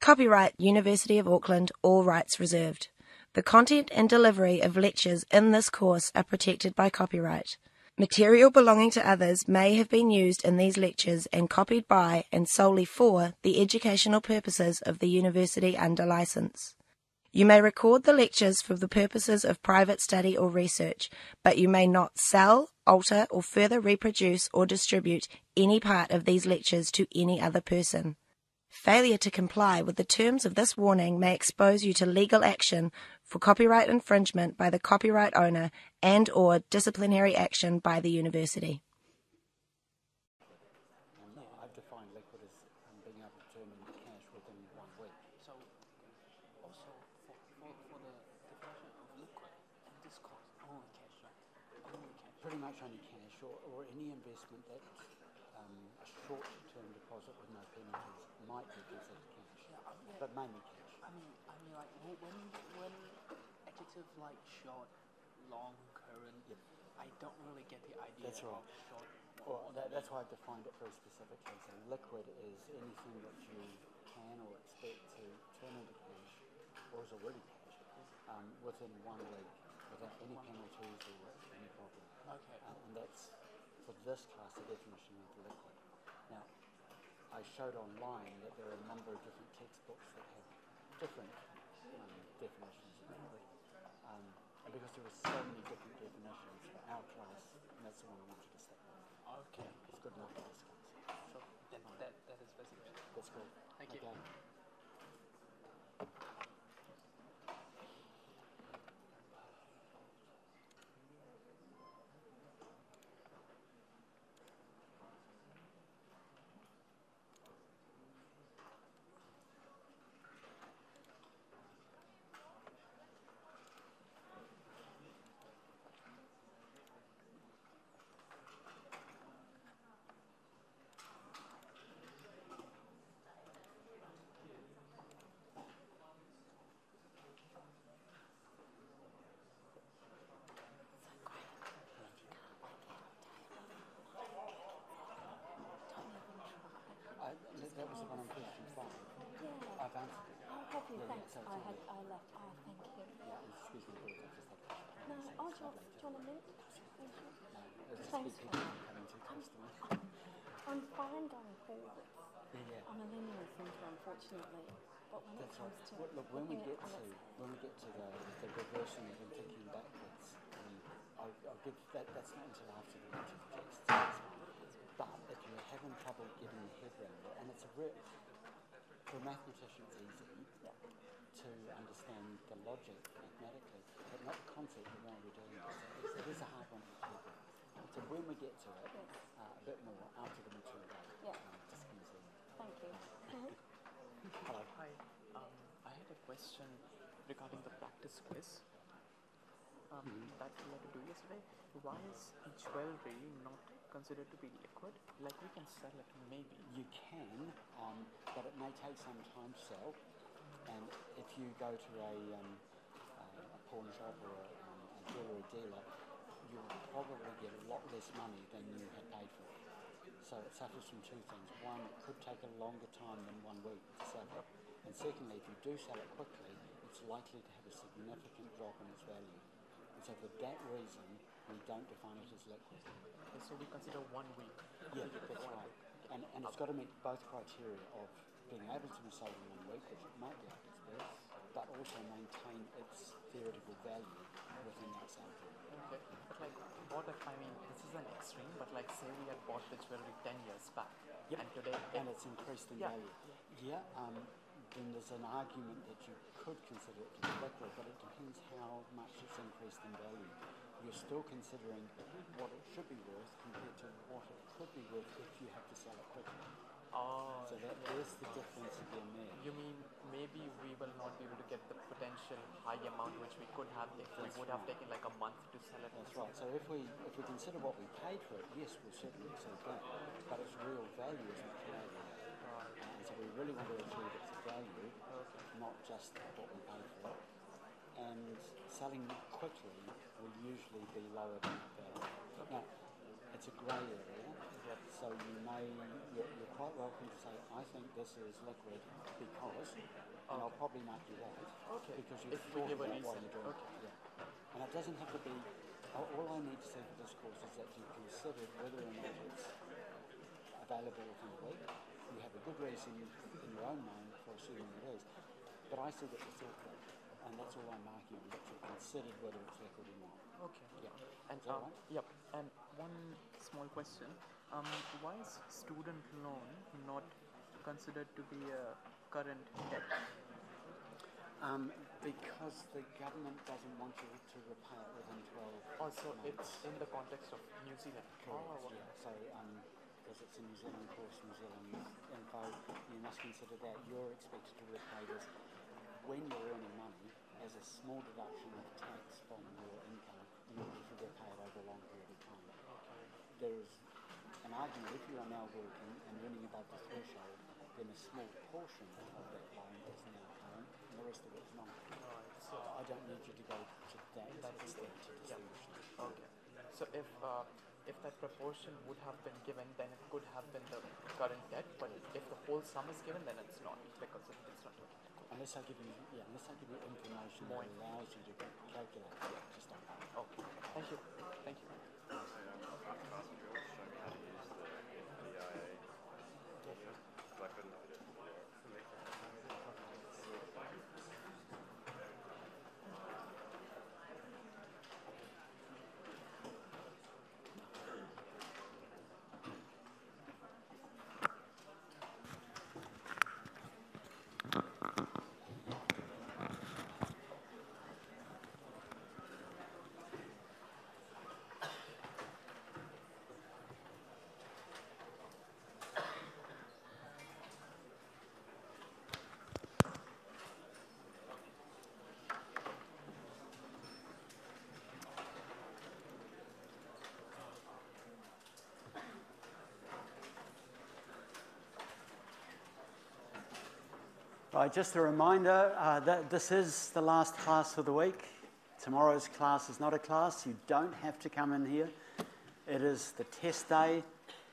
Copyright University of Auckland, all rights reserved. The content and delivery of lectures in this course are protected by copyright. Material belonging to others may have been used in these lectures and copied by and solely for the educational purposes of the university under licence. You may record the lectures for the purposes of private study or research, but you may not sell, alter, or further reproduce or distribute any part of these lectures to any other person. Failure to comply with the terms of this warning may expose you to legal action for copyright infringement by the copyright owner and/or disciplinary action by the university. I've defined liquid as being able to turn into cash within 1 week. So, also for the definition of liquid, in this course, only cash, right? Only cash. Pretty much only cash or any investment that a short-term deposit with no penalties might be considered cash, but mainly cash. I mean, like when adjectives like short, long, current, I don't really get the idea. That's right. Of short. That's why I've defined it very specifically. So liquid is anything that you can or expect to turn into cash, or is already cash, within 1 week, without any penalties or any problem. Okay. And that's, for this class, the definition of liquid. Now, I showed online that there are a number of different textbooks that have different definitions of liquid. And because there are so many different definitions for our class, and that's the one I wanted to stick with. Okay. It's good enough for this class. So then that is basically. That's good. Thank you. Okay. That was the one on question 5. Yeah. I've answered it. Oh, have you? Yeah, Thanks. so I left. Oh, thank you. Yeah, excuse me, but I just had to. No. Oh, do you want a minute? It's Thanks. just people coming too close to me. I'm fine going forward. Yeah. I'm a linear thinker, unfortunately. But when it That's comes right. to Look, when we looking get at to the reversing and thinking backwards, I'll give that's not until after the mention of text. But if you're having trouble getting your head around it, and it's for a mathematician it's easy to understand the logic mathematically, but not the concept of why we're doing it. It is a hard one to get around. So when we get to it, a bit more after the mature date, just consider. Thank you. Hello. Hi. I had a question regarding the practice quiz that we had to do yesterday. Why is jewelry not considered to be liquid? Like we can sell it, maybe. You can, but it may take some time to sell. And if you go to a pawn shop or a jewellery dealer, you'll probably get a lot less money than you had paid for it. So it suffers from two things. One, it could take a longer time than 1 week to sell it. And secondly, if you do sell it quickly, it's likely to have a significant drop in its value. And so for that reason, we don't define it as liquid. Okay, so we consider 1 week. Yeah, that's right. And it's got to meet both criteria of being able to be sold in 1 week, which it might be able to do, but also maintain its theoretical value within that sale period. Okay, but like, what if, I mean, this is an extreme, but like, say we had bought the jewelry 10 years back, and today, and it's increased in value. Yeah, then there's an argument that you could consider it to be liquid, but it depends how much it's increased in value. You're still considering what it should be worth compared to what it could be worth if you have to sell it quickly. Oh, so there's the difference again there. You mean maybe we will not be able to get the potential high amount which we could have if we would have taken like a month to sell it? That's right. So if we consider what we paid for it, yes, we'll certainly exceed that, but its real value is much higher than that. And so we really want to achieve its value, not just what we paid for it. And selling quickly will usually be lower than that value. Now, it's it's a grey area. Yep. So you're quite welcome to say, I think this is liquid because, and I'll probably mark you right. Okay. Because you've If we thought give a about what reason. you're doing. Okay. Yeah. And it doesn't have to be, all I need to say for this course is that you considered whether or not it's available within the week. You have a good reason in your own mind for assuming it is. But I see that you thought that. And that's all I'm marking on, that you considered whether it's liquid or not. Okay. Yeah. And Is that right? yep. And one small question: why is student loan not considered to be a current debt? Because the government doesn't want you to repay it within 12 Also, months. it's in the context of New Zealand. Correct, Oh, yeah. So, because it's a New Zealand course, New Zealand info, you must consider that you're expected to repay this when you're earning money as a small deduction of tax from your income in order to repay it over a long period of time. There is an argument, if you are now working and earning above the threshold, then a small portion of that loan is now current and the rest of it is not. Right. So I don't need you to go to that extent to distinguish them. okay. So if that proportion would have been given, then it could have been the current debt. But if the whole sum is given, then it's not because it's not looking equal. Unless I give you information that allows you to calculate it, just don't. Okay. Thank you. Thank you. Right, just a reminder that this is the last class for the week. Tomorrow's class is not a class. You don't have to come in here. It is the test day,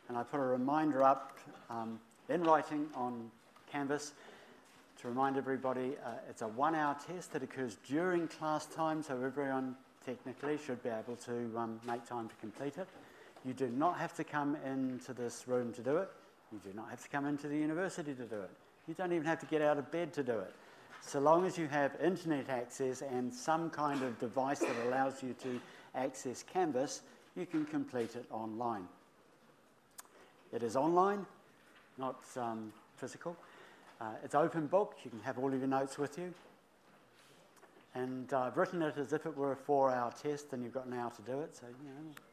and I put a reminder up in writing on Canvas to remind everybody it's a 1-hour test that occurs during class time, so everyone technically should be able to make time to complete it. You do not have to come into this room to do it. You do not have to come into the university to do it. You don't even have to get out of bed to do it. So long as you have internet access and some kind of device that allows you to access Canvas, you can complete it online. It is online, not physical. It's open book. You can have all of your notes with you. And I've written it as if it were a 4-hour test, and you've got an hour to do it, so,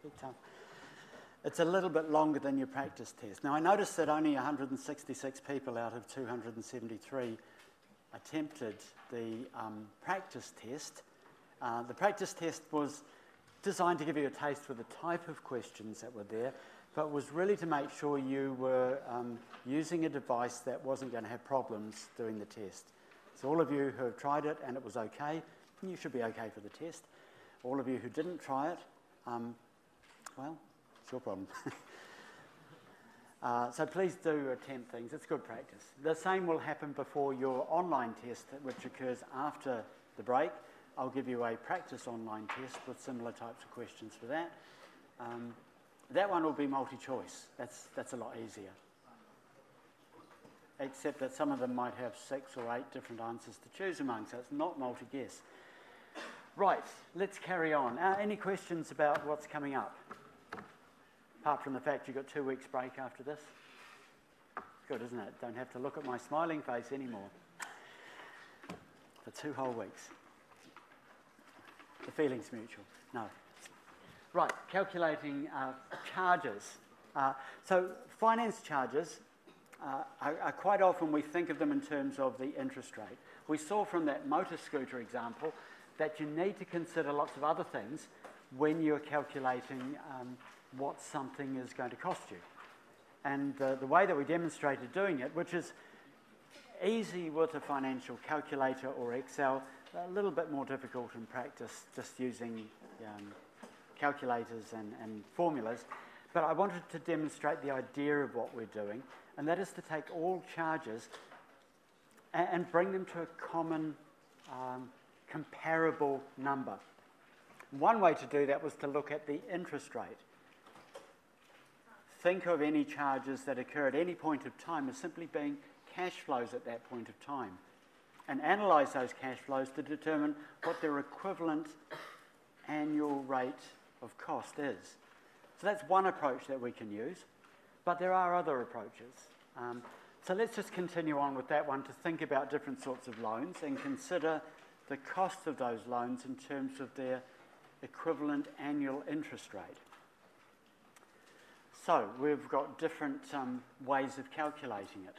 big tough. It's a little bit longer than your practice test. Now, I noticed that only 166 people out of 273 attempted the practice test. The practice test was designed to give you a taste for the type of questions that were there, but was really to make sure you were using a device that wasn't going to have problems doing the test. So all of you who have tried it and it was okay, you should be okay for the test. All of you who didn't try it, well, it's your problem. So please do attempt things. It's good practice. The same will happen before your online test, which occurs after the break. I'll give you a practice online test with similar types of questions for that. That one will be multi-choice. That's a lot easier. Except that some of them might have 6 or 8 different answers to choose among, so it's not multi-guess. Right, let's carry on. Any questions about what's coming up? Apart from the fact you've got 2 weeks break after this. Good, isn't it? Don't have to look at my smiling face anymore. For 2 whole weeks. The feeling's mutual. No. Right, calculating charges. So finance charges are quite often we think of them in terms of the interest rate. We saw from that motor scooter example that you need to consider lots of other things when you're calculating what something is going to cost you. And the way that we demonstrated doing it, which is easy with a financial calculator or Excel, a little bit more difficult in practice just using calculators and formulas. But I wanted to demonstrate the idea of what we're doing, and that is to take all charges and bring them to a common, comparable number. One way to do that was to look at the interest rate. Think of any charges that occur at any point of time as simply being cash flows at that point of time, and analyse those cash flows to determine what their equivalent annual rate of cost is. So that's one approach that we can use, but there are other approaches. So let's just continue on with that one to think about different sorts of loans and consider the cost of those loans in terms of their equivalent annual interest rate. So we've got different ways of calculating it.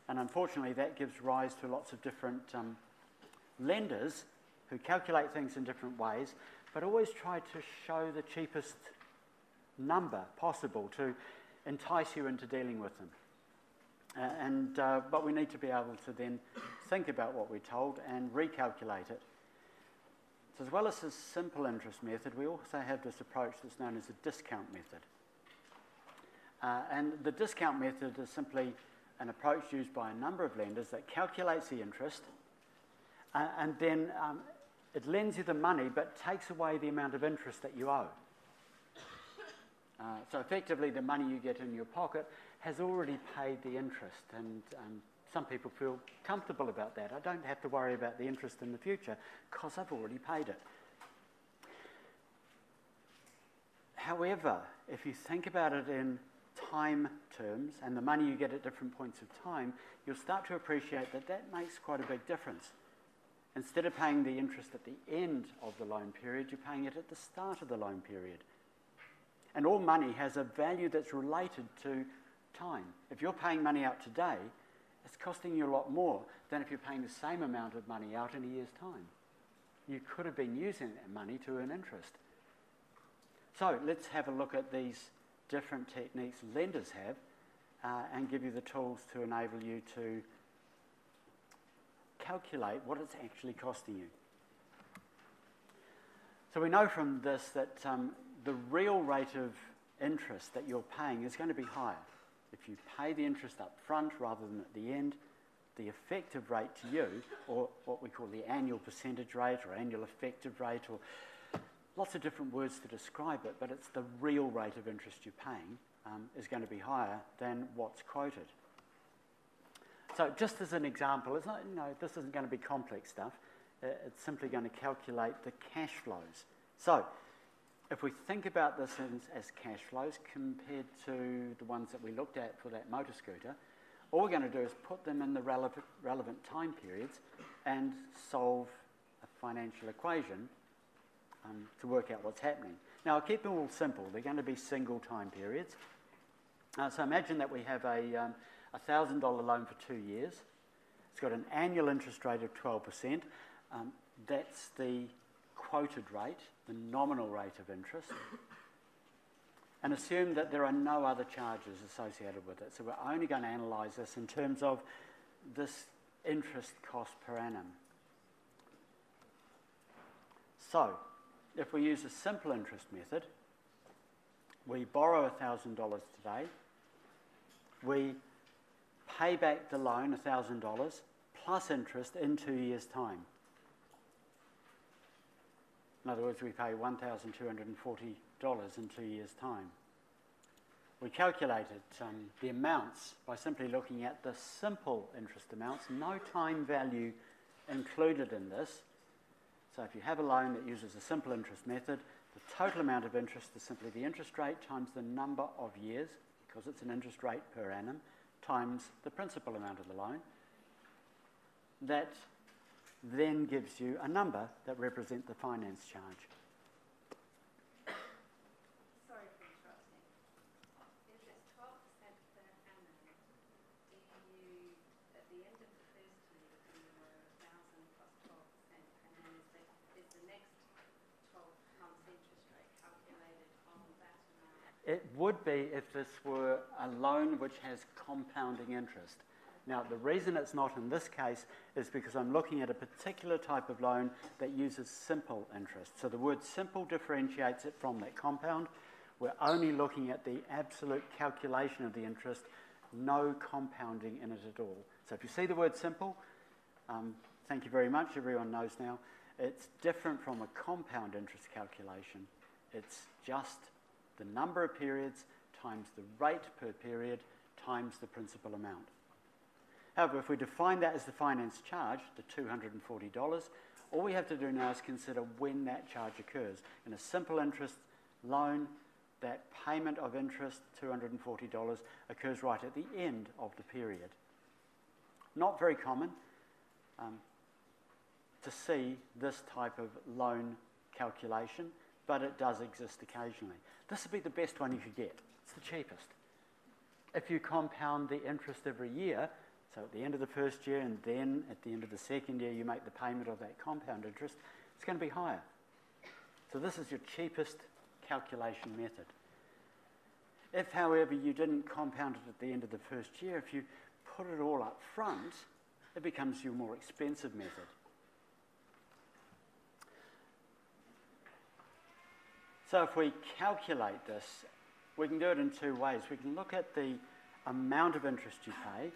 And unfortunately, that gives rise to lots of different lenders who calculate things in different ways, but always try to show the cheapest number possible to entice you into dealing with them. But we need to be able to then think about what we're told and recalculate it. So as well as this simple interest method, we also have this approach that's known as a discount method. And the discount method is simply an approach used by a number of lenders that calculates the interest and then it lends you the money but takes away the amount of interest that you owe. So effectively the money you get in your pocket has already paid the interest, and some people feel comfortable about that. I don't have to worry about the interest in the future because I've already paid it. However, if you think about it in time terms and the money you get at different points of time, you'll start to appreciate that that makes quite a big difference. Instead of paying the interest at the end of the loan period, you're paying it at the start of the loan period. And all money has a value that's related to time. If you're paying money out today, it's costing you a lot more than if you're paying the same amount of money out in a year's time. You could have been using that money to earn interest. So let's have a look at these different techniques lenders have and give you the tools to enable you to calculate what it's actually costing you. So we know from this that the real rate of interest that you're paying is going to be higher. If you pay the interest up front rather than at the end, the effective rate to you, or what we call the annual percentage rate or annual effective rate, or lots of different words to describe it, but it's the real rate of interest you're paying is going to be higher than what's quoted. So just as an example, it's not, this isn't going to be complex stuff. It's simply going to calculate the cash flows. So if we think about this as cash flows compared to the ones that we looked at for that motor scooter, all we're going to do is put them in the relevant time periods and solve a financial equation to work out what's happening. Now, I'll keep them all simple. They're going to be single time periods. So imagine that we have a $1,000 loan for 2 years. It's got an annual interest rate of 12%. That's the quoted rate, the nominal rate of interest. And assume that there are no other charges associated with it. So we're only going to analyse this in terms of this interest cost per annum. So if we use a simple interest method, we borrow $1,000 today, we pay back the loan $1,000 plus interest in 2 years' time. In other words, we pay $1,240 in 2 years' time. We calculated the amounts by simply looking at the simple interest amounts, no time value included in this. So if you have a loan that uses a simple interest method, the total amount of interest is simply the interest rate times the number of years, because it's an interest rate per annum, times the principal amount of the loan. That then gives you a number that represents the finance charge. Sorry for interrupting. If it's 12% per annum, do you, at the end of the first year, do your 1,000 plus 12%, and then is the next 12 months interest rate calculated on that amount? It would be if this were a loan which has compounding interest. Now, the reason it's not in this case is because I'm looking at a particular type of loan that uses simple interest. So the word simple differentiates it from that compound, We're only looking at the absolute calculation of the interest, no compounding in it at all. So if you see the word simple, thank you very much, everyone knows now, it's different from a compound interest calculation. It's just the number of periods times the rate per period times the principal amount. However, if we define that as the finance charge, the $240, all we have to do now is consider when that charge occurs. In a simple interest loan, that payment of interest, $240, occurs right at the end of the period. Not very common to see this type of loan calculation, but it does exist occasionally. This would be the best one you could get. It's the cheapest. If you compound the interest every year, so at the end of the first year and then at the end of the second year you make the payment of that compound interest, it's going to be higher. So this is your cheapest calculation method. If, however, you didn't compound it at the end of the first year, if you put it all up front, it becomes your more expensive method. So if we calculate this, we can do it in two ways. We can look at the amount of interest you pay,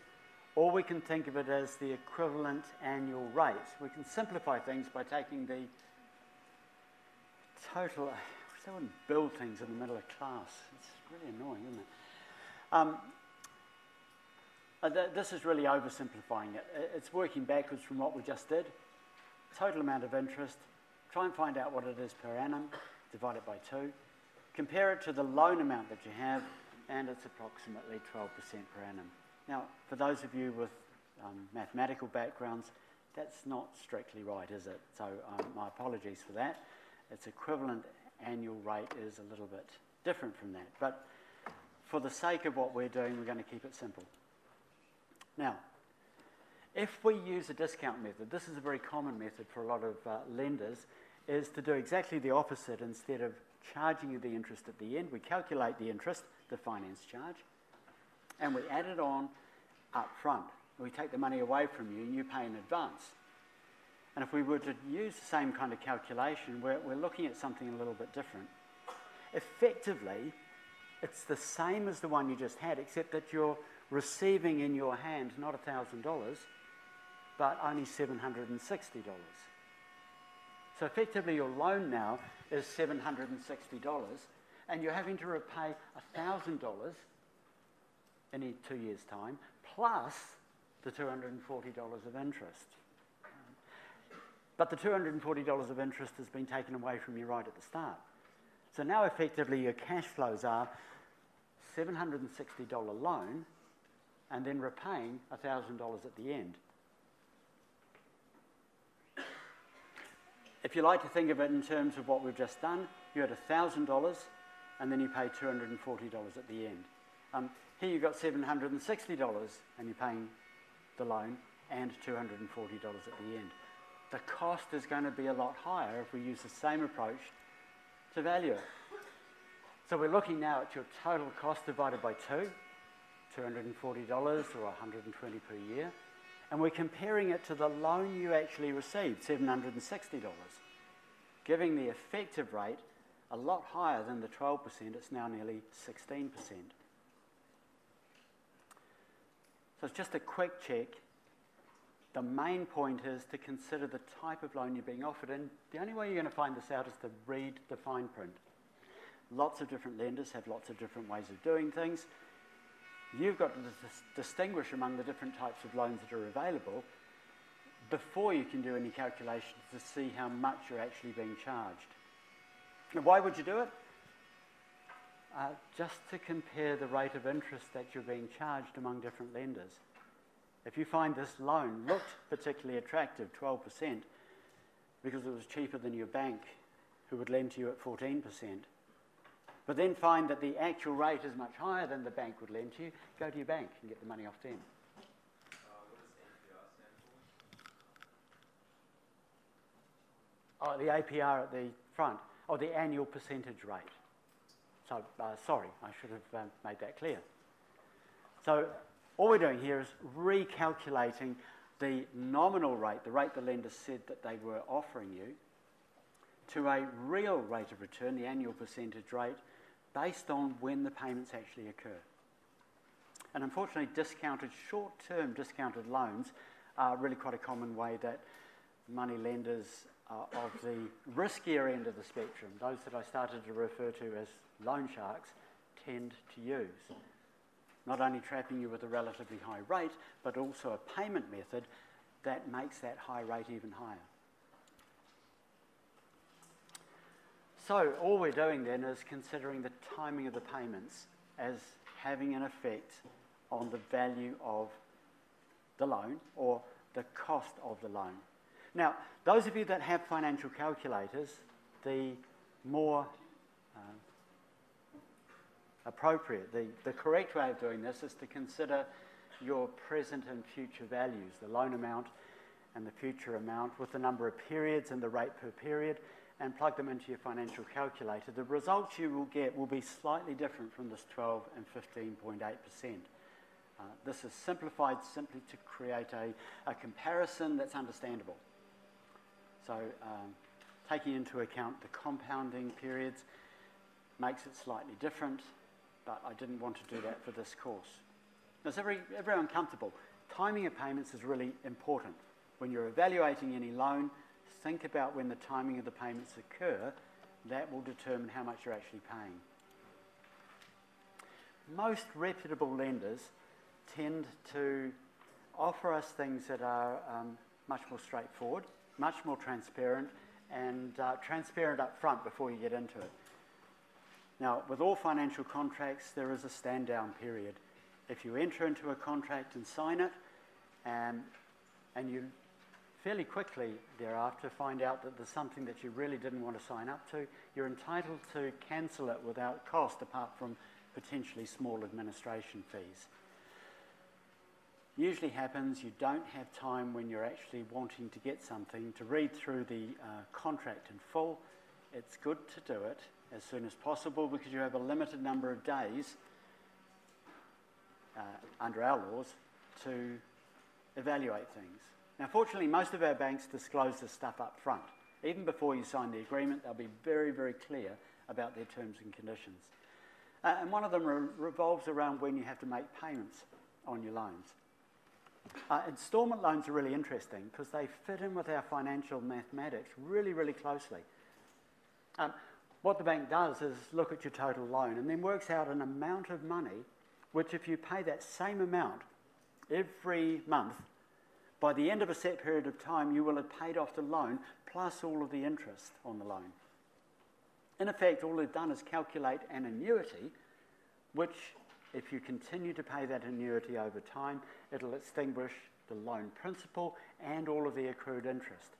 or we can think of it as the equivalent annual rate. We can simplify things by taking the total. I wish they wouldn't build things in the middle of class. It's really annoying, isn't it? This is really oversimplifying it. It's working backwards from what we just did. Total amount of interest. Try and find out what it is per annum. Divide it by 2. Compare it to the loan amount that you have, and it's approximately 12% per annum. Now, for those of you with mathematical backgrounds, that's not strictly right, is it? So my apologies for that. Its equivalent annual rate is a little bit different from that. But for the sake of what we're doing, we're going to keep it simple. Now, if we use a discount method, this is a very common method for a lot of lenders, is to do exactly the opposite. Instead of charging you the interest at the end, we calculate the interest, the finance charge, and we add it on up front. We take the money away from you and you pay in advance. And if we were to use the same kind of calculation, we're looking at something a little bit different. Effectively, it's the same as the one you just had, except that you're receiving in your hand not $1,000, but only $760. So effectively your loan now is $760, and you're having to repay $1,000 in 2 years' time, plus the $240 of interest. But the $240 of interest has been taken away from you right at the start. So now effectively your cash flows are $760 loan and then repaying $1,000 at the end. If you like to think of it in terms of what we've just done, you had $1,000 and then you pay $240 at the end. Here you've got $760 and you're paying the loan and $240 at the end. The cost is going to be a lot higher if we use the same approach to value it. So we're looking now at your total cost divided by 2, $240 or $120 per year, and we're comparing it to the loan you actually received, $760, giving the effective rate a lot higher than the 12%. It's now nearly 16%. So it's just a quick check. The main point is to consider the type of loan you're being offered, and the only way you're going to find this out is to read the fine print. Lots of different lenders have lots of different ways of doing things. You've got to distinguish among the different types of loans that are available before you can do any calculations to see how much you're actually being charged. Now, why would you do it? Just to compare the rate of interest that you're being charged among different lenders. If you find this loan looked particularly attractive, 12%, because it was cheaper than your bank, who would lend to you at 14%, but then find that the actual rate is much higher than the bank would lend to you, go to your bank and get the money off them. What does APR stand for? Oh, the APR at the front. Oh, the annual percentage rate. So, sorry, I should have made that clear. So, all we're doing here is recalculating the nominal rate, the rate the lender said that they were offering you, to a real rate of return, the annual percentage rate, based on when the payments actually occur. And unfortunately, short-term discounted loans are really quite a common way that money lenders of the riskier end of the spectrum, those that I started to refer to as loan sharks, tend to use. Not only trapping you with a relatively high rate, but also a payment method that makes that high rate even higher. So all we're doing then is considering the timing of the payments as having an effect on the value of the loan or the cost of the loan. Now, those of you that have financial calculators, the more appropriate, the correct way of doing this is to consider your present and future values, the loan amount and the future amount with the number of periods and the rate per period, and plug them into your financial calculator. The results you will get will be slightly different from this 12 and 15.8%. This is simplified simply to create a comparison that's understandable. So taking into account the compounding periods makes it slightly different, but I didn't want to do that for this course. Now, is everyone comfortable? Timing of payments is really important. When you're evaluating any loan, think about when the timing of the payments occur. That will determine how much you're actually paying. Most reputable lenders tend to offer us things that are much more straightforward, much more transparent, and transparent up front before you get into it. Now, with all financial contracts, there is a stand-down period. If you enter into a contract and sign it, and you fairly quickly thereafter find out that there's something that you really didn't want to sign up to, you're entitled to cancel it without cost, apart from potentially small administration fees. Usually happens you don't have time when you're actually wanting to get something to read through the contract in full. It's good to do it as soon as possible because you have a limited number of days under our laws to evaluate things. Now, fortunately, most of our banks disclose this stuff up front. Even before you sign the agreement, they'll be very, very clear about their terms and conditions. And one of them revolves around when you have to make payments on your loans. Instalment loans are really interesting because they fit in with our financial mathematics really, really closely. What the bank does is look at your total loan and then works out an amount of money which, if you pay that same amount every month, by the end of a set period of time, you will have paid off the loan plus all of the interest on the loan. In effect, all they've done is calculate an annuity, which, if you continue to pay that annuity over time, it'll extinguish the loan principal and all of the accrued interest.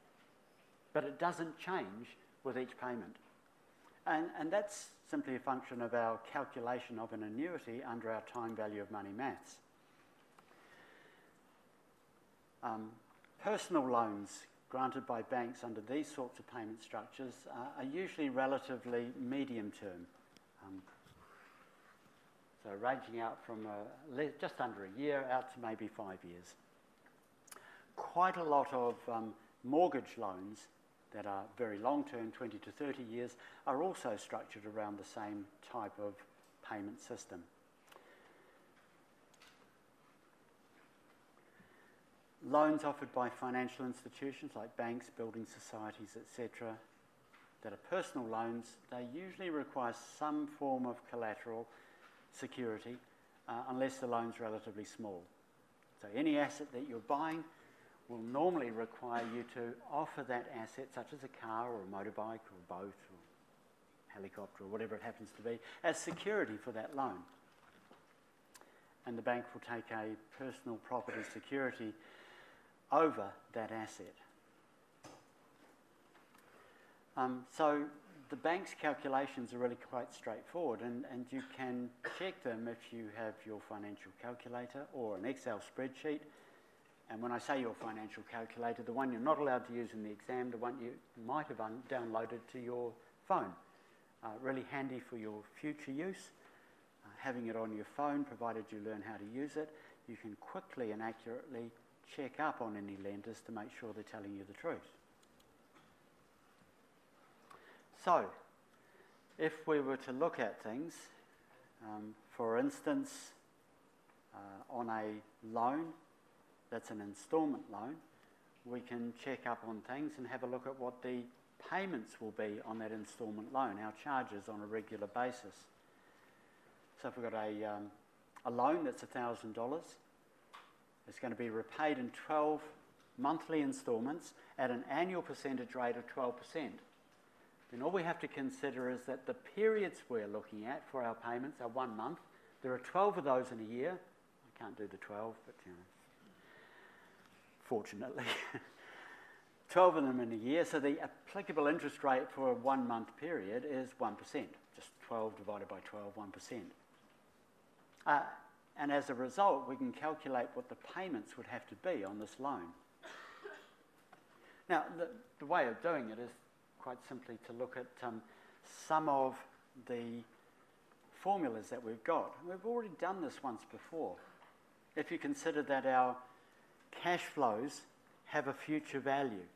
But it doesn't change with each payment. And that's simply a function of our calculation of an annuity under our time value of money maths. Personal loans granted by banks under these sorts of payment structures are usually relatively medium term. So ranging out from just under a year out to maybe 5 years. Quite a lot of mortgage loans that are very long-term, 20 to 30 years, are also structured around the same type of payment system. Loans offered by financial institutions like banks, building societies, etc., that are personal loans, they usually require some form of collateral security unless the loan's relatively small. So any asset that you're buying will normally require you to offer that asset, such as a car or a motorbike or a boat or helicopter or whatever it happens to be, as security for that loan. And the bank will take a personal property security over that asset. So the bank's calculations are really quite straightforward, and you can check them if you have your financial calculator or an Excel spreadsheet. And when I say your financial calculator, the one you're not allowed to use in the exam, the one you might have downloaded to your phone. Really handy for your future use. Having it on your phone, provided you learn how to use it, you can quickly and accurately check up on any lenders to make sure they're telling you the truth. So, if we were to look at things, for instance, on a loan that's an instalment loan, we can check up on things and have a look at what the payments will be on that instalment loan, our charges on a regular basis. So if we've got a loan that's $1,000, it's going to be repaid in 12 monthly instalments at an annual percentage rate of 12%. Then all we have to consider is that the periods we're looking at for our payments are 1 month. There are 12 of those in a year. I can't do the 12, but fortunately. 12 of them in a year, so the applicable interest rate for a 1 month period is 1%. Just 12 divided by 12, 1%. And as a result, we can calculate what the payments would have to be on this loan. Now, the way of doing it is quite simply to look at some of the formulas that we've got. We've already done this once before. If you consider that our cash flows have a future value,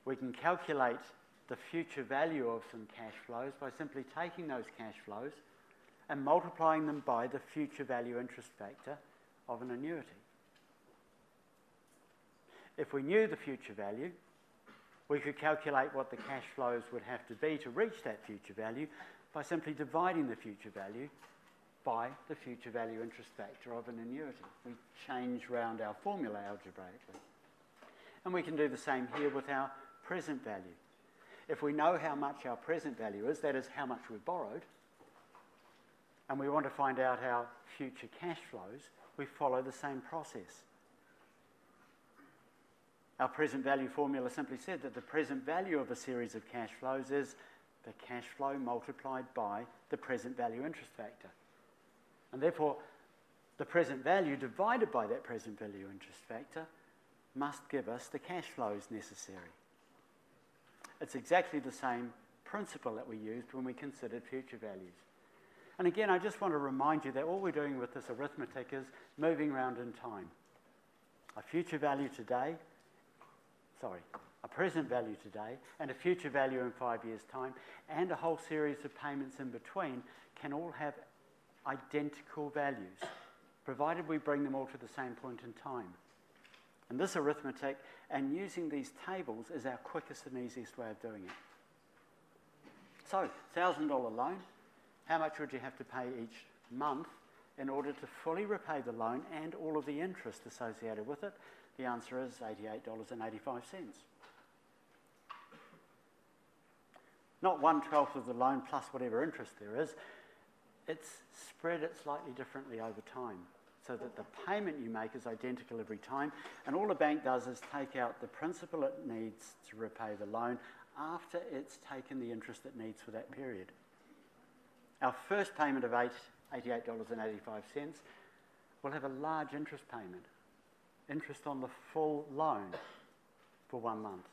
we can calculate the future value of some cash flows by simply taking those cash flows and multiplying them by the future value interest factor of an annuity. If we knew the future value, we could calculate what the cash flows would have to be to reach that future value by simply dividing the future value by the future value interest factor of an annuity. We change round our formula algebraically. And we can do the same here with our present value. If we know how much our present value is, that is how much we borrowed, and we want to find out our future cash flows, we follow the same process. Our present value formula simply said that the present value of a series of cash flows is the cash flow multiplied by the present value interest factor. And therefore, the present value divided by that present value interest factor must give us the cash flows necessary. It's exactly the same principle that we used when we considered future values. And again, I just want to remind you that all we're doing with this arithmetic is moving around in time. A future value today, a present value today, and a future value in 5 years' time, and a whole series of payments in between can all have identical values, provided we bring them all to the same point in time. And this arithmetic and using these tables is our quickest and easiest way of doing it. So, $1,000 loan, how much would you have to pay each month in order to fully repay the loan and all of the interest associated with it? The answer is $88.85. Not 1/12 of the loan plus whatever interest there is. It's spread it slightly differently over time so that the payment you make is identical every time, and all the bank does is take out the principal it needs to repay the loan after it's taken the interest it needs for that period. Our first payment of $88.85 will have a large interest payment, interest on the full loan for 1 month.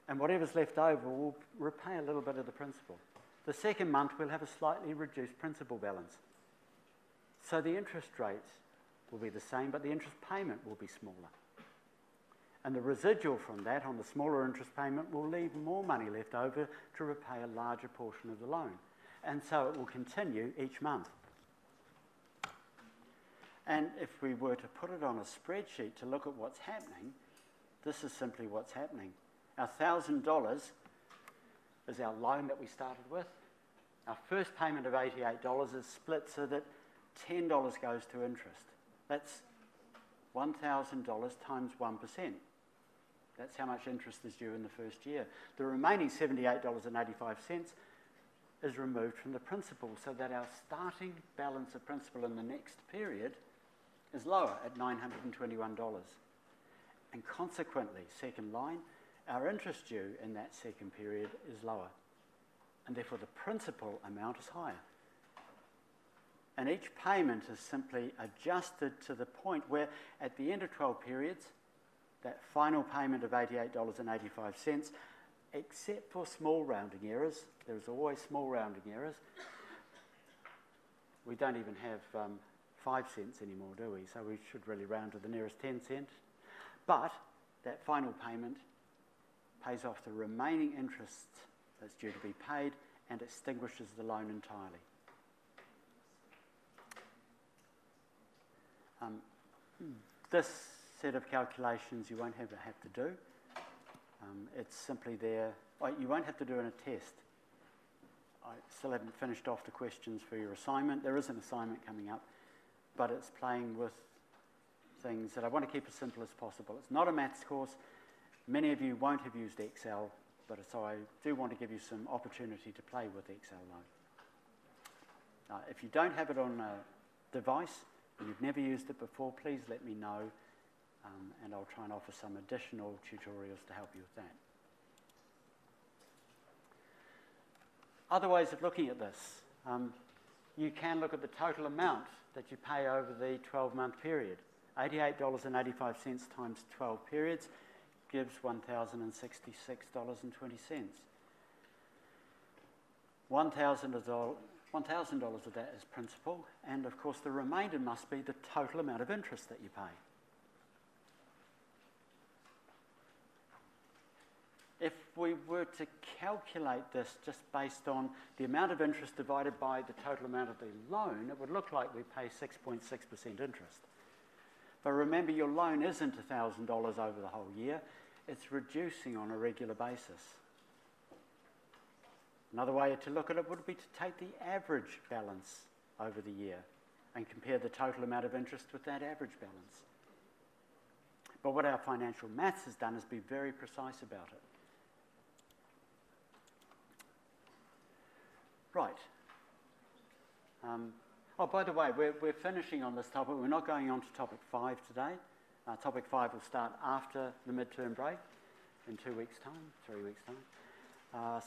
And whatever's left over will repay a little bit of the principal. The second month we'll have a slightly reduced principal balance. So the interest rates will be the same, but the interest payment will be smaller. And the residual from that on the smaller interest payment will leave more money left over to repay a larger portion of the loan. And so it will continue each month. And if we were to put it on a spreadsheet to look at what's happening, this is simply what's happening. Our $1,000 is our loan that we started with. Our first payment of $88 is split so that $10 goes to interest. That's $1,000 times 1%. That's how much interest is due in the first year. The remaining $78.85 is removed from the principal so that our starting balance of principal in the next period is lower at $921. And consequently, second line, our interest due in that second period is lower. And therefore the principal amount is higher. And each payment is simply adjusted to the point where at the end of 12 periods, that final payment of $88.85, except for small rounding errors, there's always small rounding errors. We don't even have 5 cents anymore, do we? So we should really round to the nearest 10 cents. But that final payment pays off the remaining interest that's due to be paid and extinguishes the loan entirely. This set of calculations you won't have to do. It's simply there. You won't have to do in a test. I still haven't finished off the questions for your assignment. There is an assignment coming up, but it's playing with things that I want to keep as simple as possible. It's not a maths course. Many of you won't have used Excel, but so I do want to give you some opportunity to play with Excel though. If you don't have it on a device and you've never used it before, please let me know, and I'll try and offer some additional tutorials to help you with that. Other ways of looking at this, you can look at the total amount that you pay over the 12-month period. $88.85 times 12 periods gives $1,066.20. $1,000 of that is principal, and of course the remainder must be the total amount of interest that you pay. If we were to calculate this just based on the amount of interest divided by the total amount of the loan, it would look like we pay 6.6% interest. But remember, your loan isn't $1,000 over the whole year. It's reducing on a regular basis. Another way to look at it would be to take the average balance over the year and compare the total amount of interest with that average balance. But what our financial maths has done is be very precise about it. Right. By the way, we're finishing on this topic. We're not going on to topic 5 today. Topic 5 will start after the midterm break in 2 weeks' time, 3 weeks' time.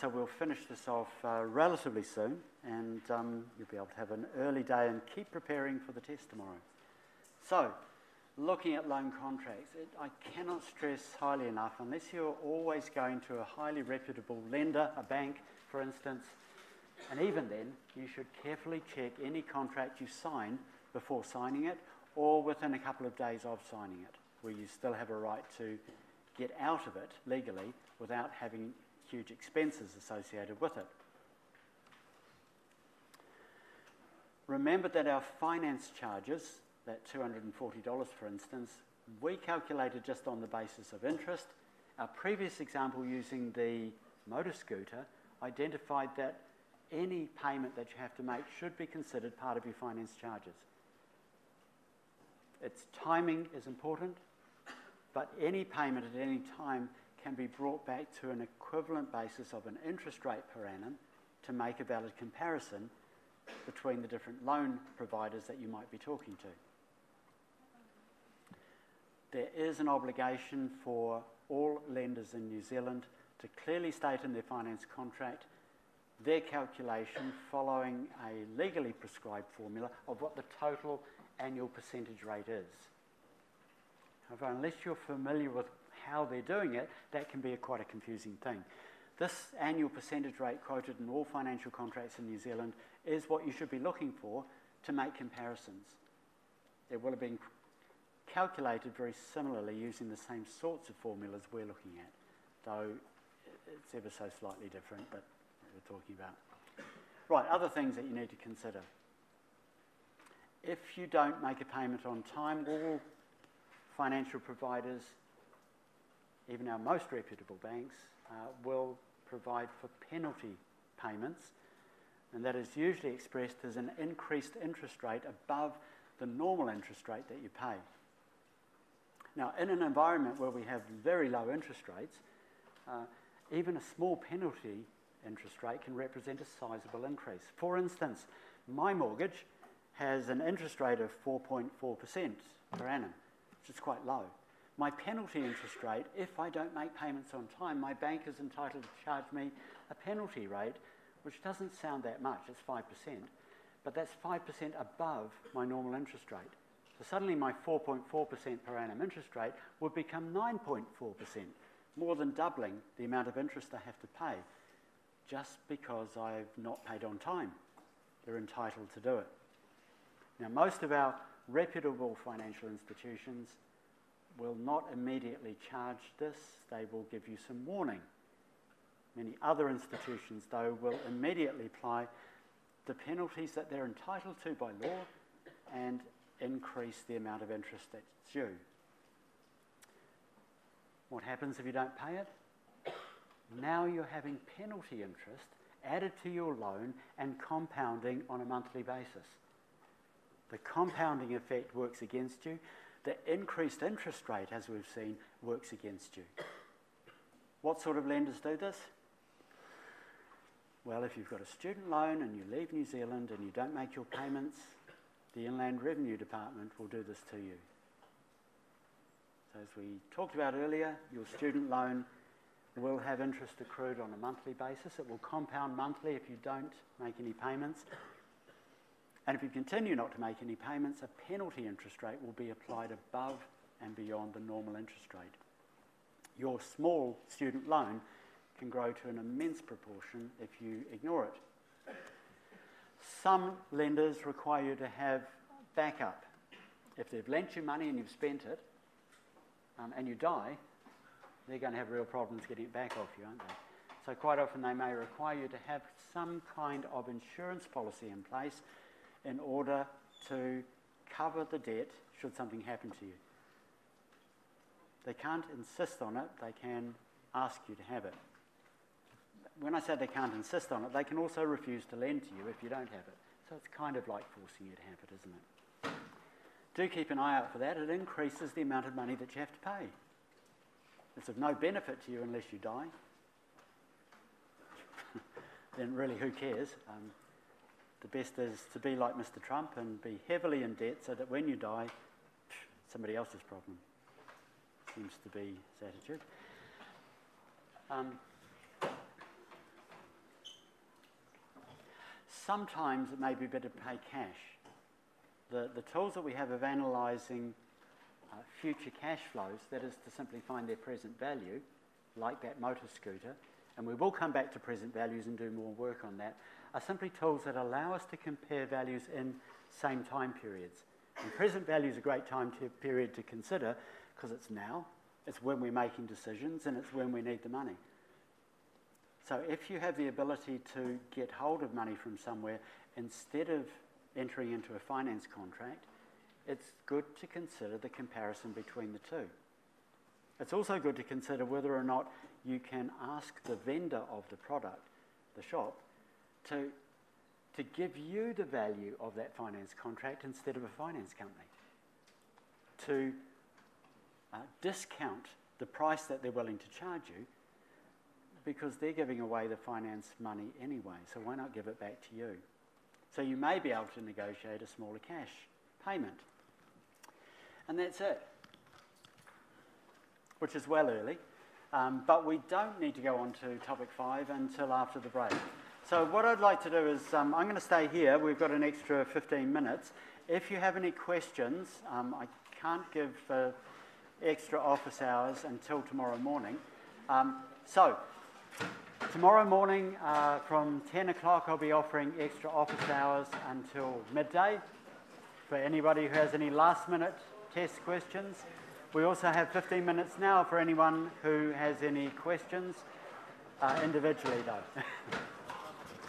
So we'll finish this off relatively soon, and you'll be able to have an early day and keep preparing for the test tomorrow. So, looking at loan contracts, I cannot stress highly enough, unless you're always going to a highly reputable lender, a bank, for instance, and even then, you should carefully check any contract you sign before signing it, or within a couple of days of signing it, where you still have a right to get out of it legally without having huge expenses associated with it. Remember that our finance charges, that $240 for instance, we calculated just on the basis of interest. Our previous example using the motor scooter identified that any payment that you have to make should be considered part of your finance charges. Its timing is important, but any payment at any time can be brought back to an equivalent basis of an interest rate per annum to make a valid comparison between the different loan providers that you might be talking to. There is an obligation for all lenders in New Zealand to clearly state in their finance contract their calculation following a legally prescribed formula of what the total annual percentage rate is. However, unless you're familiar with how they're doing it, that can be quite a confusing thing. This annual percentage rate quoted in all financial contracts in New Zealand is what you should be looking for to make comparisons. It will have been calculated very similarly using the same sorts of formulas we're looking at, though it's ever so slightly different, but we're talking about. Right, other things that you need to consider. If you don't make a payment on time, all financial providers, even our most reputable banks, will provide for penalty payments, and that is usually expressed as an increased interest rate above the normal interest rate that you pay. Now, in an environment where we have very low interest rates, even a small penalty interest rate can represent a sizable increase. For instance, my mortgage has an interest rate of 4.4% per annum, which is quite low. My penalty interest rate, if I don't make payments on time, my bank is entitled to charge me a penalty rate, which doesn't sound that much, it's 5%, but that's 5% above my normal interest rate. So suddenly my 4.4% per annum interest rate would become 9.4%, more than doubling the amount of interest I have to pay, just because I've not paid on time. They're entitled to do it. Now, most of our reputable financial institutions will not immediately charge this. They will give you some warning. Many other institutions, though, will immediately apply the penalties that they're entitled to by law and increase the amount of interest that's due. What happens if you don't pay it? Now you're having penalty interest added to your loan and compounding on a monthly basis. The compounding effect works against you. The increased interest rate, as we've seen, works against you. What sort of lenders do this? Well, if you've got a student loan and you leave New Zealand and you don't make your payments, the Inland Revenue Department will do this to you. So as we talked about earlier, your student loan will have interest accrued on a monthly basis. It will compound monthly if you don't make any payments. And if you continue not to make any payments, a penalty interest rate will be applied above and beyond the normal interest rate. Your small student loan can grow to an immense proportion if you ignore it. Some lenders require you to have backup. If they've lent you money and you've spent it, and you die, they're going to have real problems getting it back off you, aren't they? So quite often they may require you to have some kind of insurance policy in place in order to cover the debt should something happen to you. They can't insist on it, they can ask you to have it. When I say they can't insist on it, they can also refuse to lend to you if you don't have it. So it's kind of like forcing you to have it, isn't it? Do keep an eye out for that. It increases the amount of money that you have to pay. It's of no benefit to you unless you die. Then really, who cares? The best is to be like Mr. Trump and be heavily in debt so that when you die, somebody else's problem. Seems to be his attitude. Sometimes it may be better to pay cash. The tools that we have of analysing future cash flows, that is to simply find their present value, like that motor scooter, and we will come back to present values and do more work on that, are simply tools that allow us to compare values in same time periods. And present value is a great time period to consider because it's now, it's when we're making decisions, and it's when we need the money. So if you have the ability to get hold of money from somewhere, instead of entering into a finance contract, it's good to consider the comparison between the two. It's also good to consider whether or not you can ask the vendor of the product, the shop, to give you the value of that finance contract instead of a finance company, to discount the price that they're willing to charge you because they're giving away the finance money anyway, so why not give it back to you? So you may be able to negotiate a smaller cash payment. And that's it, which is well early. But we don't need to go on to topic 5 until after the break. So what I'd like to do is, I'm going to stay here. We've got an extra 15 minutes. If you have any questions, I can't give extra office hours until tomorrow morning. So tomorrow morning from 10 o'clock I'll be offering extra office hours until midday for anybody who has any last minute test questions. We also have 15 minutes now for anyone who has any questions, individually though.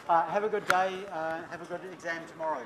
Have a good day, have a good exam tomorrow.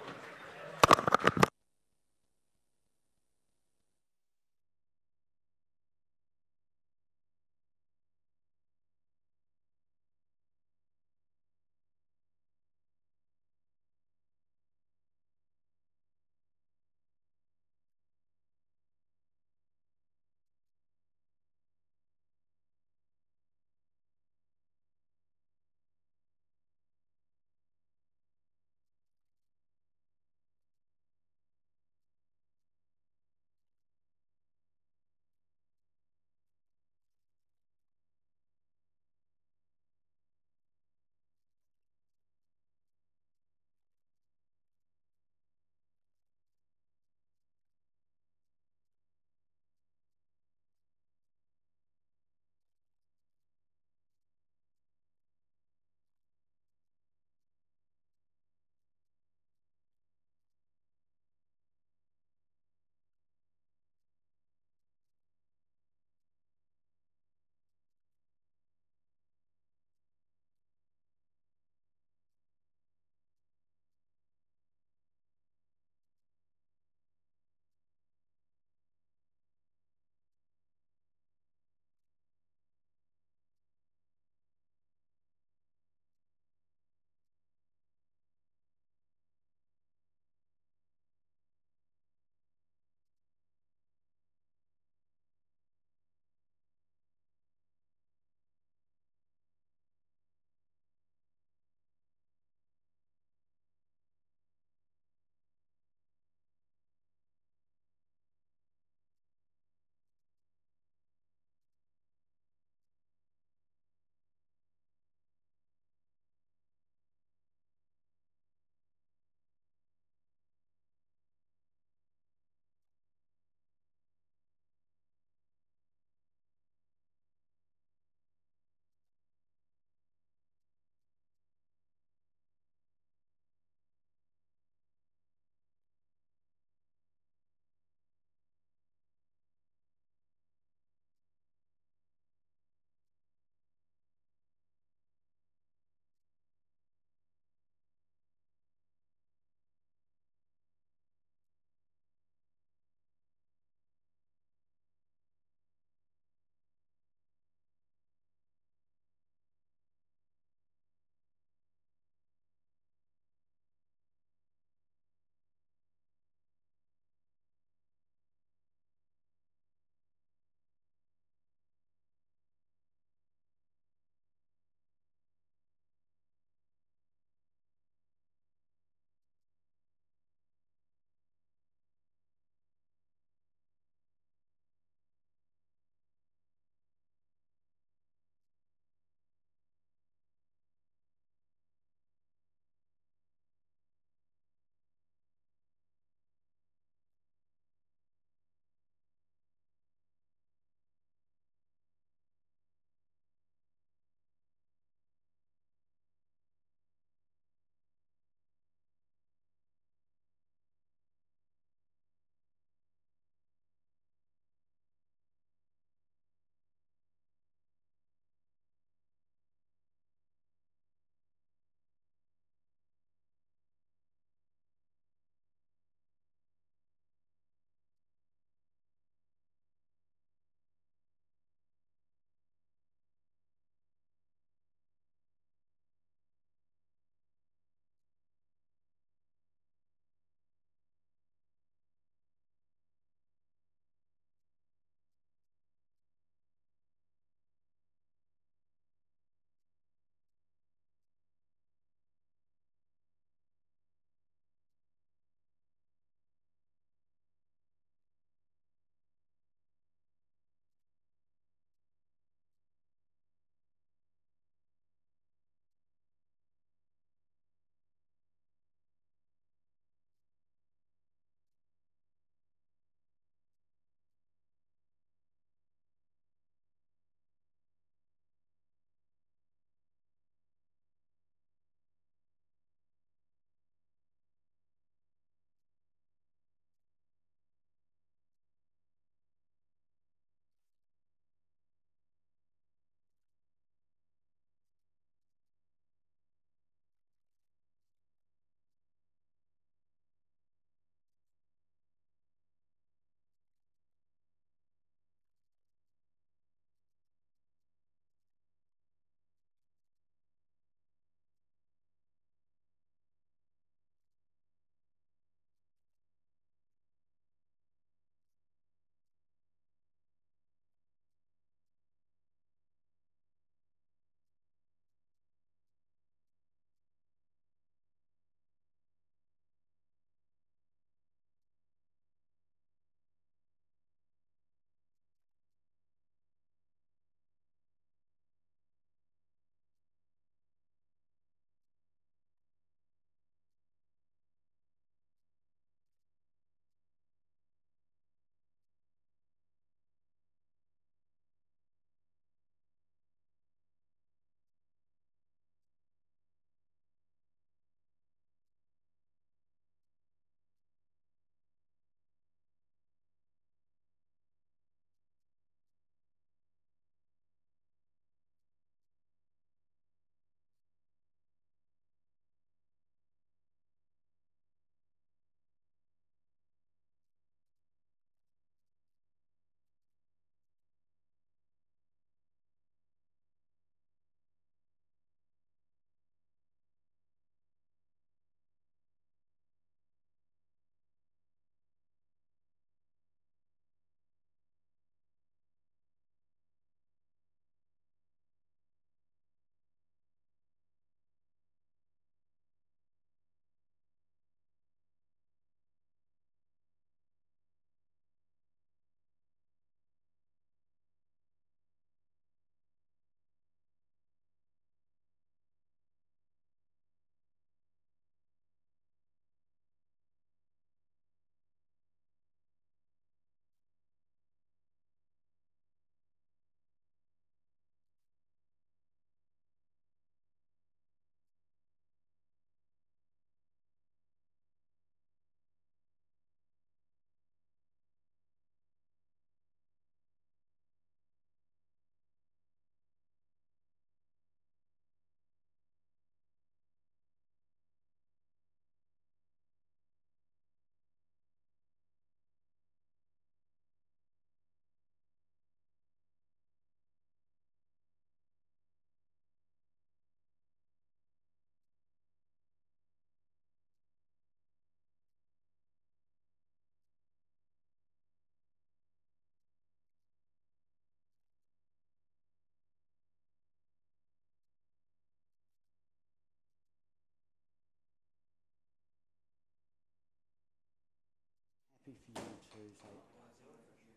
say,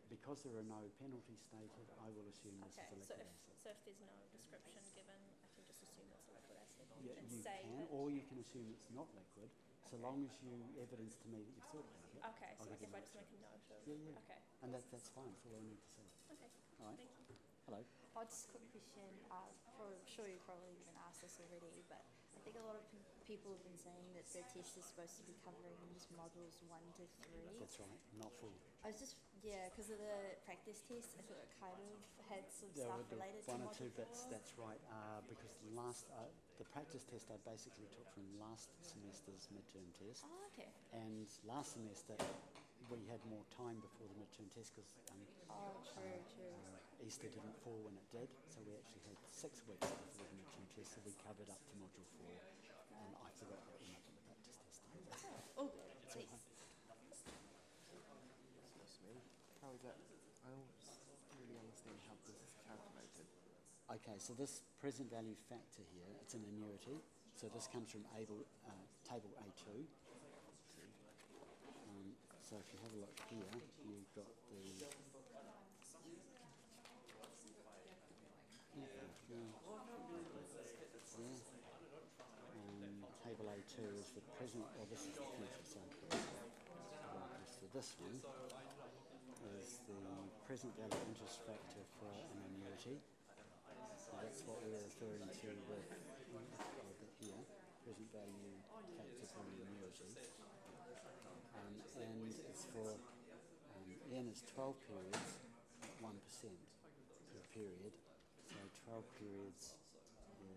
because there are no penalties stated, I will assume this Okay, is a liquid asset. so if there's no description given, I can just assume it's a liquid asset. Yeah, and you say can, that. or you can assume it's not liquid, so long as you evidence to me that you've thought about it. Okay, so I'll like give if I you just an make a note of. Yeah, yeah. Okay. And that's fine, that's all I need to say. Okay. All right. Thank you. Hello. Oh, just a quick question. I'm sure you've probably been asked this already, but I think a lot of people have been saying that the test is supposed to be covering just modules 1 to 3. That's right, not full. I was just, because of the practice test, I thought it kind of had some There stuff were related to one or module two bits, 4. that's right, because the practice test I basically took from last semester's midterm test. Oh, okay. And last semester we had more time before the midterm test because True. Easter didn't fall when it did, so we actually had 6 weeks before the midterm test, so we covered up to module 4. And I forgot that when I took the practice test. Oh, good. Sweet. Excuse me. How is that? I don't really understand how this is calculated. Okay, so this present value factor here, it's an annuity. So this comes from table A2. So if you have a look here, you've got the table A2 is the present, or this is the future cycle. So this one is the present value interest factor for an annuity. So that's what we're referring to with here, present value factor for an annuity. And it's for, N is 12 periods, 1% per period. So 12 periods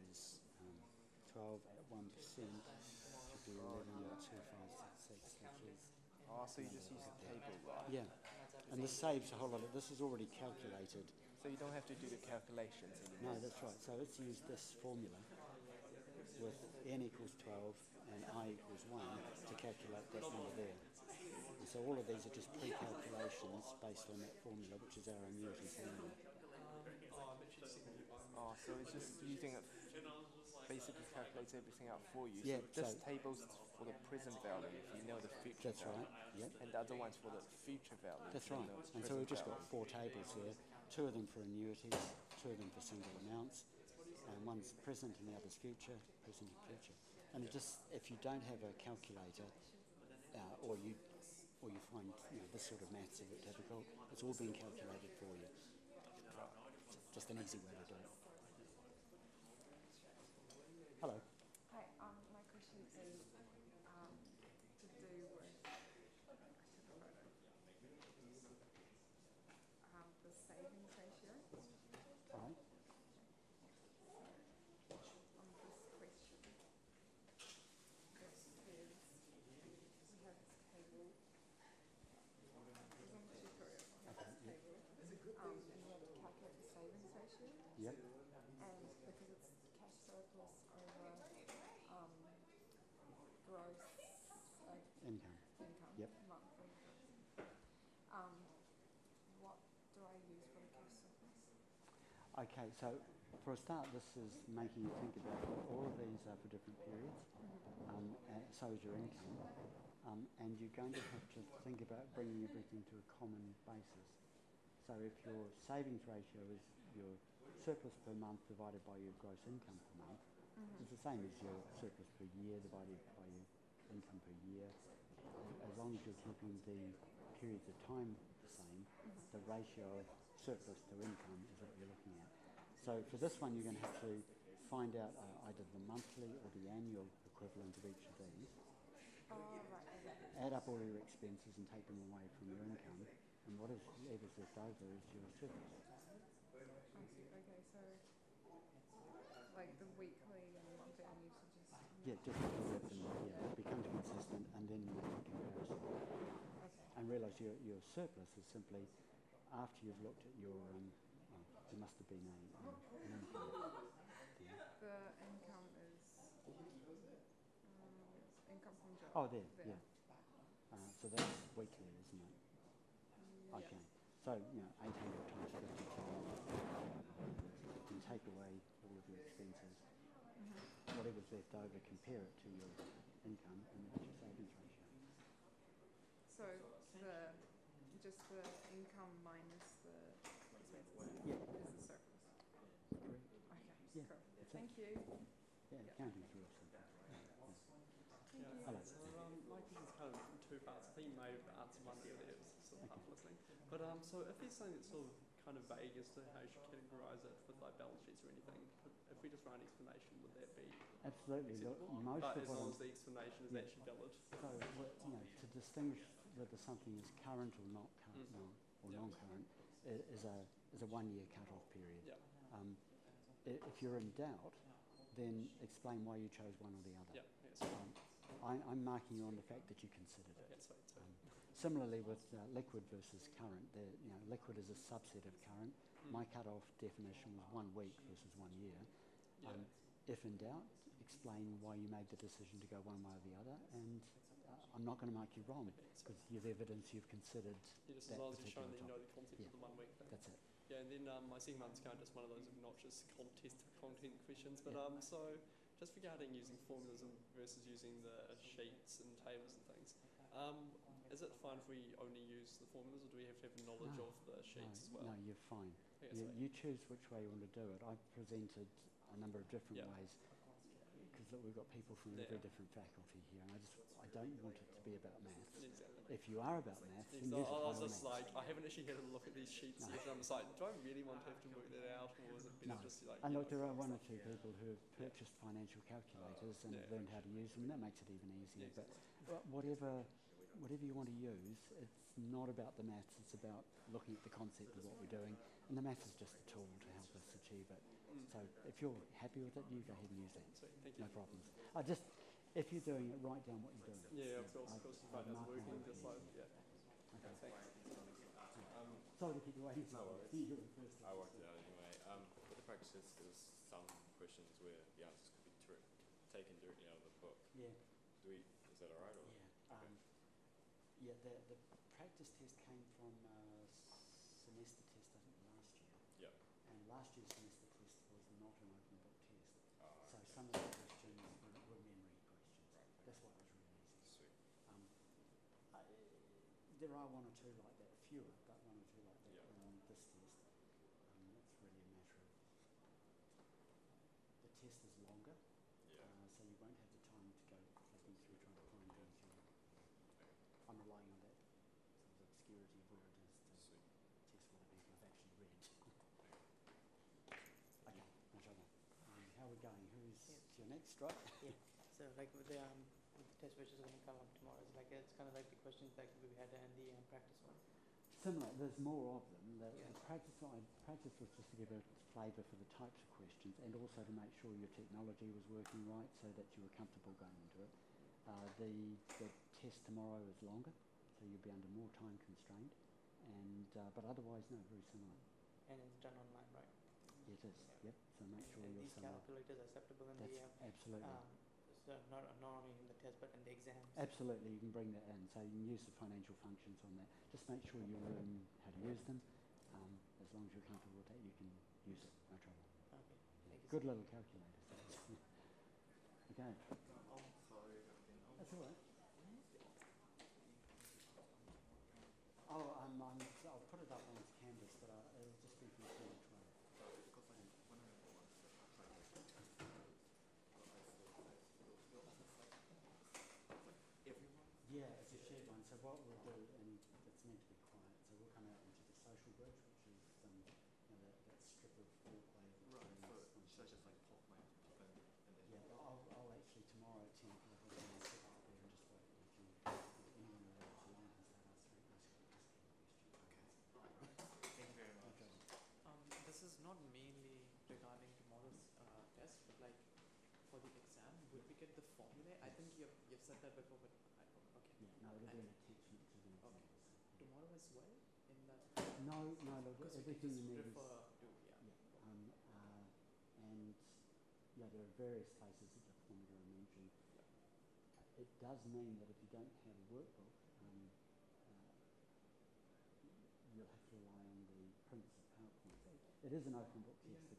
is 12 at 1%, should be 11.2566, which is... Oh, so you just use the table, right? Yeah, and this saves a whole lot of, this is already calculated. So you don't have to do the calculations anymore? No, that's right. So let's use this formula with n equals 12 and I equals 1 to calculate that number there. And so all of these are just pre-calculations based on that formula, which is our annuity formula. Oh, so it's just using it, basically calculates everything out for you. Yeah, so this so- table's for the present value if you know the future That's value. right, yep. And the other one's for the future value. That's if you right. know the And so we've just present got 4 tables here, 2 of them for annuities, 2 of them for single amounts, and one's present and the other's future, present and future. And it just, if you don't have a calculator, or you find this sort of maths a bit difficult, it's all being calculated for you. Just an easy way to do it. Hello. Hi, my question is to do with the savings ratio. All right. On this question, we have this table. There's one tutorial on this table, and you have to calculate the savings ratio. Yep. And because it's cash surplus over gross Income. income, Yep. monthly. What do I use for the cash surplus? Okay, so for a start, this is making you think about all of these are for different periods, and so is your income, and you're going to have to think about bringing everything to a common basis. So if your savings ratio is your surplus per month divided by your gross income per month, it's the same as your surplus per year divided by your income per year. As long as you're keeping the periods of time the same, the ratio of surplus to income is what you're looking at. So for this one, you're going to have to find out either the monthly or the annual equivalent of each of these. Add up all your expenses and take them away from your income, and whatever's left over is your surplus. I see. Okay, so like the weekly and monthly, I need to just Just do it, and it becomes consistent, and then you make a comparison. okay. And realise your surplus is simply after you've looked at your there must have been an income. The income is income from job. Oh, there. Yeah. So that's weekly, isn't it? Okay. So 800 times 52. You can take away all of your expenses. Whatever's left over, compare it to your income, and that's your savings ratio. So the just the income minus the expenses Yeah. is the surplus. Correct. Okay, Yeah, cool. that's it. Thank you. Yeah, accounting's real simple. Thank you. Hello. So, like this is kind of in two parts. I think you may have answered one earlier, it was sort of half listening. But so if there's something that's sort of kind of vague as to how you should categorise it with like balance sheets or anything, if we just write an explanation, would that be Absolutely. Look, acceptable? most But of as what long I'm- as the explanation is Yeah. actually valid. So, to distinguish whether something is current or not current, or Yeah. non-current, is a 1 year cut-off period. Yeah. If you're in doubt, then explain why you chose one or the other. Yeah. Yes. I'm marking you on the fact that you considered it. That's right. So, Similarly with liquid versus current, liquid is a subset of current. My cut-off definition was 1 week versus 1 year. yeah. If in doubt, explain why you made the decision to go one way or the other, and I'm not going to mark you wrong because you've evidence you've considered Yeah, just that as long as you've particular shown that you know topic. the concept Yeah. of the 1 week thing. That's it. Yeah, and then my second one's kind of just one of those obnoxious content questions. But Yeah. So just regarding using formulas versus using the sheets and tables and things, is it fine if we only use the formulas, or do we have to have knowledge No. of the sheets as well? No, you're fine. Okay, that's right. You choose which way you want to do it. I've presented a number of different Yeah. ways because we've got people from Yeah. every different faculty here, and I don't want it to be about maths. Exactly. If you are about maths, then So use it I by was all just means. like, I haven't actually had a look at these sheets yet, and I'm just like, do I really want to have to work that out, or is it better No. just like, And you look, know, there are one or two people who have purchased financial calculators and have learned how to use them, and that makes it even easier. Yeah, But whatever you want to use, it's not about the maths, it's about looking at the concept of what we're doing, and the maths is just a tool to help us achieve it. So if you're happy with it, you go ahead and use it. Sweet, thank you. No problems. If you're doing it, write down what you're doing. Yeah, of course, if I doesn't mark work, mine. just like, yeah. Okay. Thanks. Sorry to keep you waiting. No worries. You were the first. I worked it out anyway. With the practices, there's some questions where the answers could be taken directly out of the book. Yeah. Is that alright? Or? Yeah. The practice test came from semester test, I think, last year. Yeah. And last year's semester test was not an open book test. So Okay. some of the questions were memory questions. That's why it was really easy. Sweet. There are one or two like that, fewer, but one or two like that Yeah. in this test. It's really a matter of the test is longer, Yeah. so you won't have the time to go flipping through trying to find things. I'm relying on that sort of obscurity of where it is to Sweet. test whether people have actually read. Okay, no trouble. How are we going? Who's your next, right? Yeah. So like with the test which is going to come up tomorrow, it's kind of like the questions that we had in the practice one. Similar, there's more of them. The Yeah. practice was just to give a flavour for the types of questions and also to make sure your technology was working right so that you were comfortable going into it. The test tomorrow is longer, so you'll be under more time constraint, but otherwise, no, very similar. And it's done online, right? It is, yep, so make sure And you're these similar. calculators are acceptable in That's the absolutely. so not only in the test but in the exams. Absolutely, you can bring that in. So you can use the financial functions on that. Just make sure you learn how to use them. As long as you're comfortable with that, you can use it, no trouble. Okay, thank you. Good little calculators. Okay. Oh, sorry. That's all right. I'll put it up on Canvas, but it'll just be from 2012. Yeah, it's a shared one. So what we'll do, and it's meant to be quiet, so we'll come out into the social bridge, which is that strip of walkway. Should I just like pop in and then? Yeah, I'll actually tomorrow at 10 o'clock I'll go and sit up there and just wait with you. Anyone around to line and start asking questions. Okay. Alright. Thank you very much. This is not mainly regarding tomorrow's test, but like for the exam, would we get the formula? I think you've said that before, but I don't. Okay. Yeah, no, it'll be an attachment to the Okay. exams. Tomorrow as well in that. No, look, Because we can everything just you need is... refer to And there are various places that the formula are mentioned. It does mean that if you don't have a workbook, you'll have to rely on the prints of PowerPoint. It is an open book test.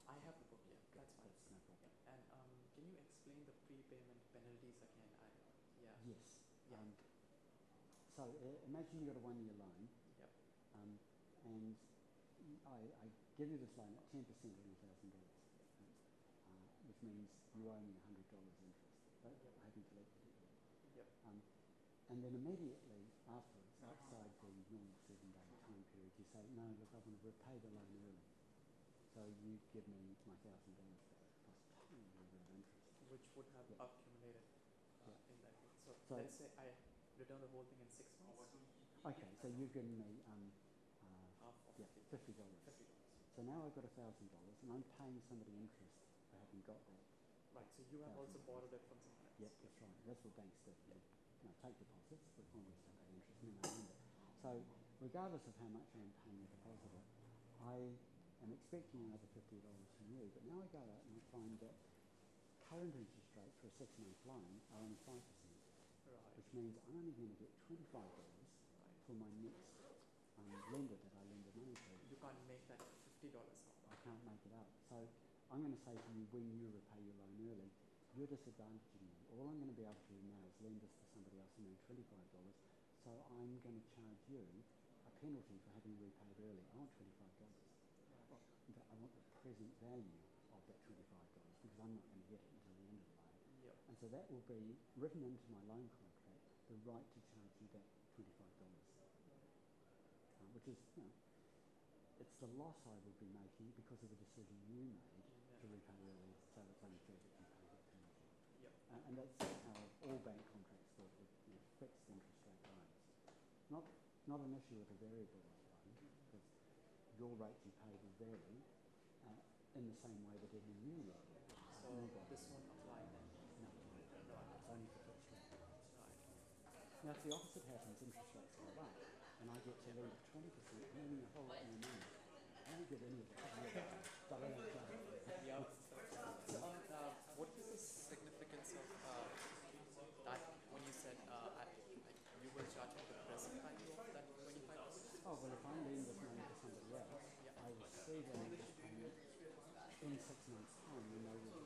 I have the book, yeah, that's fine. That's no problem. And can you explain the prepayment penalties again? Yes. Yeah. So imagine you've got a 1 year loan and I give you this loan at 10% on $1,000, which means you owe me $100 interest. But I haven't collected it yet. Yep. And then immediately afterwards, outside the normal 7-day time period, you say, no, look, I want to repay the loan early. So you give me my $1,000 back plus a tiny little bit of interest. Which would have Yeah. accumulated Yeah. in that case. So, So- let's say I return the whole thing in 6 months. Okay, so you've given me Half of yeah, $50. $50. So now I've got $1,000 and I'm paying somebody interest for having got that. Right, so you have also $1,000. borrowed it from someone else. Yep, that's right. That's what banks do. They take deposits, but always don't pay interest, and then they lend it. So regardless of how much I'm paying a depositor, I am expecting another $50 from you, but now I go out and I find that current interest rate for a 6-month loan are only 5%, Right. which means I'm only going to get $25 for my next lender that I lend the money to. You can't make that $50 out. I can't make it up. So I'm going to say to you, when you repay your loan early, you're disadvantaging me. All I'm going to be able to do now is lend this to somebody else and earn $25. So I'm going to charge you a penalty for having repaid early. I want $25. Well, in fact, I want the present value of that $25 because I'm not going to get it until the end of the loan. Yep. And so that will be written into my loan contract, the right to charge you back $25. Which is, it's the loss I would be making because of the decision you made to repay early, so it's only fair that you pay that penalty. Yep. And that's how all bank contracts work with fixed interest rate loans. Not an issue with a variable rate loan, because your rate you pay will vary in the same way that any new loan. So this won't apply then? No, it's only for fixed rate. Right. Now, if the opposite happens, interest rates go up, and I get to lend 20%, earning a whole lot more money. I don't get any of that. But I don't charge it. Yeah. So, what is the significance of that when you said you will charge me the present value of that $25? Oh, well, if I lend this money to somebody else, I will see them in 6 months' time when they will